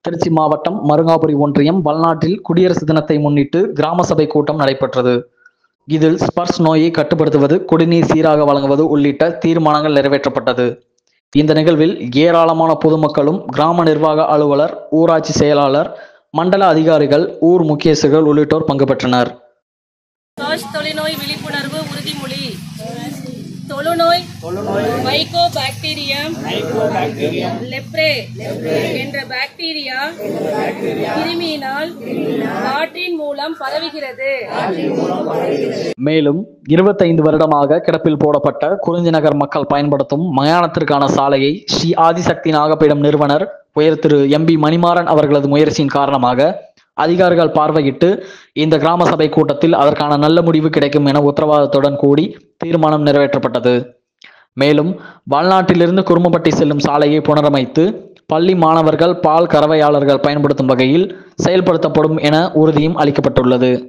திருச்சி மாவட்டம் மருங்காபுரி ஒன்றியம் வல்நாட்டில் குடியரசு தினத்தை முன்னிட்டு கிராம சபை கூட்டம் நடைபெற்றது. இதில் ஸ்பர்ஸ் நோயை கட்டுப்படுத்துவது, குடிநீர் சீராக வழங்குவது உள்ளிட்ட தீர்மானங்கள் நிறைவேற்றப்பட்டது. இந்த நிகழ்வில் ஏராளமான பொதுமக்களும், கிராம நிர்வாக அலுவலர், ஊராட்சி செயலாளர், மண்டல அதிகாரிகள், ஊர் முக்கியஸ்தர்கள் உள்ளிட்டோர் பங்கு பெற்றனர். தொழுநோய் விழிப்புணர்வு உறுதிமொழி. தொழுநோய் மைக்கோபாக்டீரியம் லெப்ரே என்ற பாக்டீரியா கிருமியினால் காற்றின் மூலம் பரவுகிறது. மேலும் 25 வருடமாக கிடப்பில் போடப்பட்ட குறிஞ்சிநகர் மக்கள் பயன்படுத்தும் மயானத்திற்கான சாலையை ஸ்ரீ ஆதிசக்தி நாகப்பீடம் நிறுவனர் உயர் திரு எம்பி மணிமாறன் அவர்களது முயற்சியின் காரணமாக அதிகாரிகள் பார்வையிட்டு இந்த கிராம சபை கூட்டத்தில் அதற்கான நல்ல முடிவு கிடைக்கும் என உத்தரவாதத்துடன் கூடி தீர்மானம் நிறைவேற்றப்பட்டது. மேலும் வல்நாட்டிலிருந்து குருமம்பட்டி செல்லும் சாலையை புனரமைத்து பள்ளி மாணவர்கள், பால் கறவையாளர்கள் பயன்படுத்தும் வகையில் செயல்படுத்தப்படும் என உறுதியும் அளிக்கப்பட்டுள்ளது.